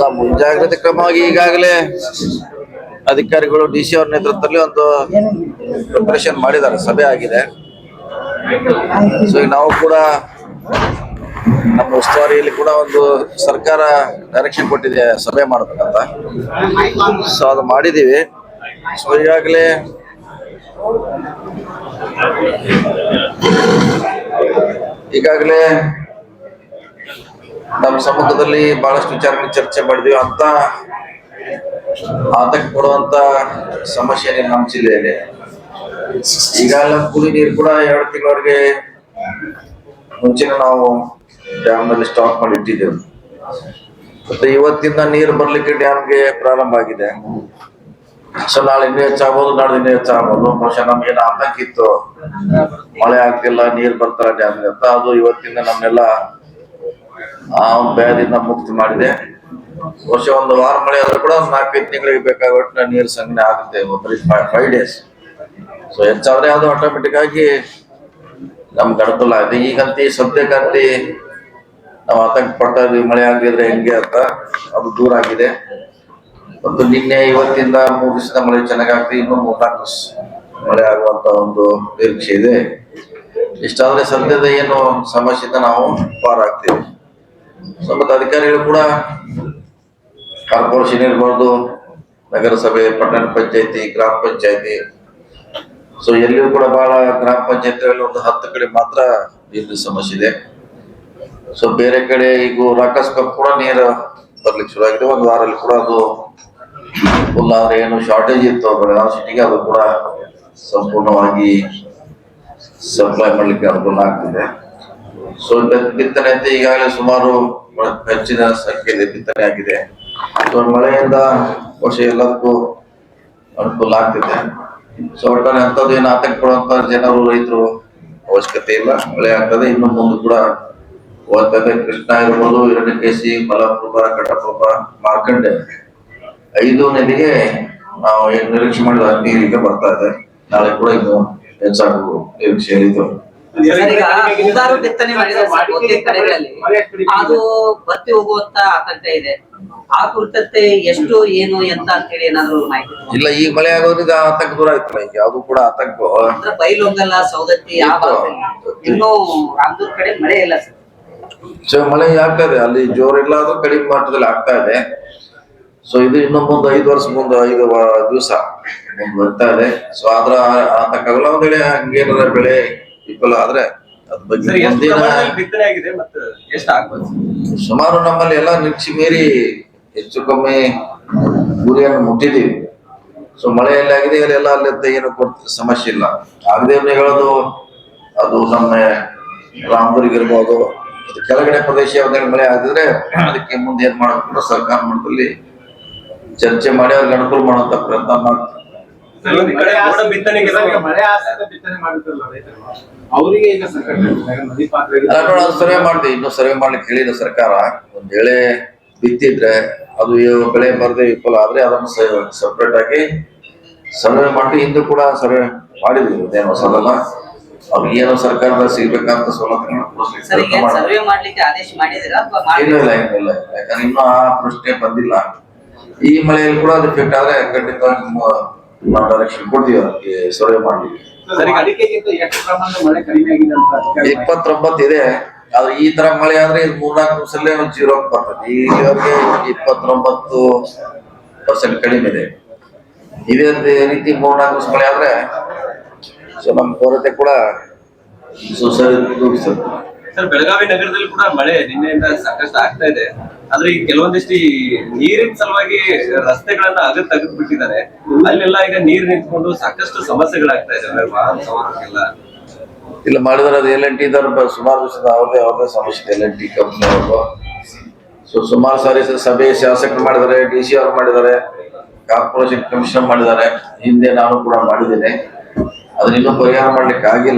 ಅಲ್ಲ, ಮುಂಜಾಗ್ರತೆ ಕ್ರಮವಾಗಿ ಈಗಾಗಲೇ ಅಧಿಕಾರಿಗಳು ಡಿ ಸಿ ಅವ್ರ ನೇತೃತ್ವದಲ್ಲಿ ಒಂದು ಪ್ರಿಪರೇಷನ್ ಮಾಡಿದ್ದಾರೆ, ಸಭೆ ಆಗಿದೆ. ಸೊ ಈಗ ನಾವು ಕೂಡ ನಮ್ಮ ಉಸ್ತುವಾರಿಯಲ್ಲಿ ಕೂಡ ಒಂದು ಸರ್ಕಾರ ಡೈರೆಕ್ಷನ್ ಕೊಟ್ಟಿದೆ ಸಭೆ ಮಾಡಬೇಕಂತ. ಸೊ ಅದು ಮಾಡಿದೀವಿ. ಸೊ ಈಗಾಗಲೇ ನಮ್ಮ ಸಮ್ಮುಖದಲ್ಲಿ ಬಹಳಷ್ಟು ವಿಚಾರಗಳು ಚರ್ಚೆ ಮಾಡಿದೀವಿ. ಅಂತ ಆತಂಕ ಕೊಡುವಂತ ಸಮಸ್ಯೆ ನಮ್ಮ ಜಿಲ್ಲೆಯಲ್ಲಿ ಈಗಾಗಲೇ ಕುಡಿ ನೀರು ಕೂಡ 2 ತಿಂಗಳವರೆಗೆ ಮುಂಚಿನ ನಾವು ಡ್ಯಾಮ್ ನಲ್ಲಿ ಸ್ಟಾಕ್ ಮಾಡಿ ಇಟ್ಟಿದ್ದೇವೆ. ಮತ್ತೆ ಇವತ್ತಿಂದ ನೀರು ಬರ್ಲಿಕ್ಕೆ ಡ್ಯಾಮ್ಗೆ ಪ್ರಾರಂಭ ಆಗಿದೆ. ಸೊ ನಾಳೆ ಇನ್ನೂ ಹೆಚ್ಚಾಗ್ಬೋದು, ನಾಳೆ ಇನ್ನೂ ಹೆಚ್ಚಾಗ್ಬೋದು. ಬಹುಶಃ ನಮ್ಗೇನು ಆತಂಕ ಇತ್ತು, ಮಳೆ ಆಗ್ತಿಲ್ಲ, ನೀರು ಬರ್ತಾರ ಡ್ಯಾಮ್ಗೆ ಅಂತ. ಅದು ಇವತ್ತಿಂದ ನಮ್ನೆಲ್ಲ ಆ ಭಯದಿಂದ ಮುಕ್ತಿ ಮಾಡಿದೆ. ವರ್ಷ ಒಂದು ವಾರ ಮಳೆ ಆದ್ರೂ ಕೂಡ 4-5 ತಿಂಗಳಿಗೆ ಬೇಕಾಗುವಷ್ಟು ನೀರು ಸಂಗ್ರಹಣೆ ಆಗುತ್ತೆ, 5 ಡೇಸ್. ಸೊ ಹೆಚ್ಚಾದ್ರೆ ಅದು ಆಟೋಮೆಟಿಕ್ ಆಗಿ ನಮ್ಗೆ ಅನುಕೂಲ ಆಗಿದೆ. ಈಗಂತ ಸದ್ಯಕ್ಕಂತೆ ನಾವು ಆತಂಕ ಪಡ್ತಾ ಇದ್ವಿ, ಮಳೆ ಆಗಿದ್ರೆ ಹೆಂಗೆ ಅಂತ. ಅದು ದೂರ ಆಗಿದೆ. ಮತ್ತು ನಿನ್ನೆ ಇವತ್ತಿಂದ 3 ದಿವಸದ ಮಳೆ ಚೆನ್ನಾಗಾಗ್ತದೆ. ಇನ್ನೂ 3-4 ದಿವಸ ಮಳೆ ಆಗುವಂತ ಒಂದು ನಿರೀಕ್ಷೆ ಇದೆ. ಇಷ್ಟಾದ್ರೆ ಸದ್ಯದ ಏನು ಸಮಸ್ಯೆಯಿಂದ ನಾವು ಪಾರ ಆಗ್ತೀವಿ. ಸೊ ಮತ್ತೆ ಅಧಿಕಾರಿಗಳು ಕೂಡ ಕಾರ್ಪೊರೇಷನ್ ಇರ್ಬೋದು, ನಗರಸಭೆ, ಪಟ್ಟಣ ಪಂಚಾಯತಿ, ಗ್ರಾಮ ಪಂಚಾಯತಿ, ಸೊ ಎಲ್ಲಿಯೂ ಕೂಡ ಬಹಳ ಗ್ರಾಮ ಪಂಚಾಯತಿಗಳಲ್ಲಿ ಒಂದು 10 ಕಡೆ ಮಾತ್ರ ನೀರಿನ ಸಮಸ್ಯೆ ಇದೆ. ಸೊ ಬೇರೆ ಕಡೆ ಈಗ ರಾಕಸ್ಕಪ್ ಕೂಡ ನೀರು ಬರ್ಲಿಕ್ಕೆ ಶುರು ಆಗಿದೆ. 1 ವಾರಲ್ಲಿ ಕೂಡ ಅದು ಫುಲ್ ಆದ್ರೆ ಏನು ಶಾರ್ಟೇಜ್ ಇತ್ತು ಬೆಳಗಾವಿ ಸಿಟಿಗೆ, ಅದು ಕೂಡ ಸಂಪೂರ್ಣವಾಗಿ ಸಪ್ಲೈ ಮಾಡ್ಲಿಕ್ಕೆ ಅನುಕೂಲ ಆಗ್ತಿದೆ. ಸೊ ಬಿತ್ತನೆ ಅಂತ ಈಗಾಗಲೇ ಸುಮಾರು ಹೆಚ್ಚಿನ ಸಂಖ್ಯೆಯಲ್ಲಿ ಬಿತ್ತನೆ ಆಗಿದೆ. ಸೊ ಮಳೆಯಿಂದ ವರ್ಷ ಎಲ್ಲದಕ್ಕೂ ಅನುಕೂಲ ಆಗ್ತಿದೆ. ಸೊ ಒಟ್ಟಾರೆ ಅಂಥದ್ದು ಏನು ಆತಂಕ ಪಡುವಂತ ಜನರು, ರೈತರು ಅವಶ್ಯಕತೆ ಇಲ್ಲ. ಮಳೆ ಆಗ್ತದೆ, ಇನ್ನು ಮುಂದೆ ಕೂಡ ಹೋಗ್ತದೆ. ಕೃಷ್ಣ ಇರ್ಬೋದು, ಹಿರಣ್ಯಕೇಶಿ, ಮಲಪ್ರಭಾ, ಘಟಪ್ರಭಾ, ಮಾರ್ಕಂಡೆ 5 ನದಿಗೆ ನಾವು ಏನ್ ನಿರೀಕ್ಷೆ ಮಾಡಿದ ನೀರಿಗೆ ಬರ್ತಾ ಇದೆ. ನಾಳೆ ಕೂಡ ಇನ್ನು ಹೆಚ್ಚಾಗುವ ನಿರೀಕ್ಷೆಯಲ್ಲಿದ್ದು. ಮುಂಗಾರು ಬಿತ್ತನೆ ಮಾಡಿದ ಕಡೆಗಳಲ್ಲಿ ಅದು ಬತ್ತಿ ಹೋಗುವಂತ ಆತಂಕ ಇದೆ. ಆ ಕುರಿತಂತೆ ಎಷ್ಟು ಏನು ಎಂತ ಅಂತೇಳಿ ಏನಾದ್ರು ಮಾಹಿತಿ ಇಲ್ಲ? ಈಗ ಮಳೆ ಆಗೋದ್ರಿಂದ ಆತಂಕ ದೂರ ಆಯ್ತಲ್ಲ. ಈಗ ಯಾವ್ದು ಕೂಡ ಆತಂಕ ಬೈಲೊಂಗಲ, ಸೌದತ್ತಿ ಆ ಭಾಗದಲ್ಲಿ ಇನ್ನೂ ರಾಮದುರ್ಗ ಕಡೆ ಮಳೆ ಇಲ್ಲ ಸರ್. ಸೊ ಮಳೆ ಆಗ್ತಾ ಇದೆ, ಅಲ್ಲಿ ಜೋರಿಲ್ಲ, ಅದು ಕಡಿಮೆ ಮಟ್ಟದಲ್ಲಿ ಆಗ್ತಾ ಇದೆ. ಸೊ ಇದು ಇನ್ನು ಮುಂದೆ 5 ವರ್ಷ ಮುಂದೆ 5 ದಿವಸ ಮುಂದೆ ಬರ್ತಾ ಇದೆ. ಸೊ ಆದ್ರ ಆತಂಕಗಳು ಒಂದ್ ವೇಳೆ ಹಂಗೇನಾರ ಬೆಳೆ ವಿಫಲ ಆದ್ರೆ ಅದ್ರ ಬಗ್ಗೆ ಸುಮಾರು ನಮ್ಮಲ್ಲಿ ಎಲ್ಲ ನಿರೀಕ್ಷೆ ಮೀರಿ ಹೆಚ್ಚು ಕಮ್ಮಿ ಗುರಿಯನ್ನು ಮುಟ್ಟಿದೀವಿ. ಸೊ ಮಳೆಯಲ್ಲಿ ಆಗಿದೆ, ಎಲ್ಲ ಅಲ್ಲಿ ಏನು ಸಮಸ್ಯೆ ಇಲ್ಲ. ಆಗದೆ ಹೇಳೋದು ಅದು ನಮ್ಮ ರಾಮದುರ್ಗ ಇರ್ಬೋದು, ಅದು ಕೆಳಗಡೆ ಪ್ರದೇಶ ಯಾವ್ದಾದ್ರು ಮಳೆ ಆಗಿದ್ರೆ ಅದಕ್ಕೆ ಮುಂದೆ ಏನ್ ಮಾಡಬೇಕು ಸರ್ಕಾರ ಮಟ್ಟದಲ್ಲಿ ಚರ್ಚೆ ಮಾಡಿ ಅವ್ರಿಗೆ ಅನುಕೂಲ ಮಾಡುವಂತ ಪ್ರಯತ್ನ ಮಾಡ್ತಾರೆ. ಸರ್ವೆ ಮಾಡ್ತೀವಿ. ಇನ್ನು ಸರ್ವೆ ಮಾಡ್ಲಿಕ್ಕೆ ಹೇಳಿದ ಸರ್ಕಾರ. ಒಂದ್ ವೇಳೆ ಬಿತ್ತಿದ್ರೆ ಅದು ಬೆಳೆ ಬರದೆ ವಿಫಲ ಆದ್ರೆ ಅದನ್ನು ಸಪ್ರೇಟ್ ಆಗಿ ಸರ್ವೆ ಮಾಡಿ ಹಿಂದೂ ಕೂಡ ಸರ್ವೆ ಮಾಡಿದ್ವಿ. ಅದೇನು ಹೊಸದಲ್ಲ. ಅವ್ರಿಗೆ ಏನೋ ಸರ್ಕಾರದ ಸಿಗ್ಬೇಕಂತ ಸೌಲಭ್ಯಗಳು ಸರ್ವೆ ಮಾಡ್ಲಿಕ್ಕೆ ಆದೇಶ ಮಾಡಿದಿರಾ? ಇಲ್ಲ, ಯಾಕಂದ್ರೆ ಇನ್ನೂ ಆ ಪ್ರಶ್ನೆ ಬಂದಿಲ್ಲ. ಈ ಮಳೆಯಲ್ಲಿ ಕೂಡ ಅದು ಎಫೆಕ್ಟ್ ಆದ್ರೆ ಖಂಡಿತವಾಗಿ ನಾವು ಡೈರೆಕ್ಷನ್ ಕೊಡ್ತೀವಿ ಅದಕ್ಕೆ ಸರ್ವೆ ಮಾಡ್ಲಿಕ್ಕೆ. 29 ಇದೆ. ಆದ್ರೆ ಈ ತರ ಮಳೆ ಆದ್ರೆ ಇದು 3-4 ದಿವಸಲ್ಲೇ 0 ಬರ್ತದೆ. ಈವರೆಗೆ 29% ಕಡಿಮೆ ಇದೆ. ಇದೇ ರೀತಿ 3-4 ದಿವಸ ಮಳೆ ಆದ್ರೆ ಸೊ ನಮ್ಮ ಕೊರತೆ ಕೂಡ ಸರ್, ಬೆಳಗಾವಿ ನಗರದಲ್ಲಿ ಕೂಡ ಮಳೆ ನಿನ್ನೆಯಿಂದ ಸಾಕಷ್ಟು ಆಗ್ತಾ ಇದೆ. ಆದ್ರೆ ಈ ಕೆಲವೊಂದಿಷ್ಟು ನೀರಿನ ಸಲುವಾಗಿ ರಸ್ತೆಗಳನ್ನ ತೆಗೆದು ಬಿಟ್ಟಿದ್ದಾರೆ. ಅಲ್ಲೆಲ್ಲ ಈಗ ನೀರು ನಿಂತ್ಕೊಂಡು ಸಾಕಷ್ಟು ಸಮಸ್ಯೆಗಳಾಗ್ತಾ ಇದಾವೆ ವಾಹನ ಸವಾರರಿಗೆಲ್ಲ. ಇಲ್ಲ ಮಾಡಿದಾರೆ. ಅದು LNT ಸುಮಾರು ದಿವಸದ ಅವ್ರದೇ ಸಮಸ್ಯೆ ಇದೆ, LNT ಕಂಪ್ನಿ ಅವ್ರದ್ದು. ಸೊ ಸುಮಾರು ಸಾರಿ ಸಭೆ ಶಾಸಕರು ಮಾಡಿದ್ದಾರೆ, DC ಅವ್ರು ಮಾಡಿದ್ದಾರೆ, ಕಾರ್ಪೊರೇಷನ್ ಕಮಿಷನರ್ ಮಾಡಿದ್ದಾರೆ. ಹಿಂದೆ ನಾನು ಕೂಡ ಮಾಡಿದ್ದೇನೆ. ಅದನ್ನ ಇನ್ನೂ ಪರಿಹಾರ ಮಾಡ್ಲಿಕ್ಕೆ ಆಗಿಲ್ಲ.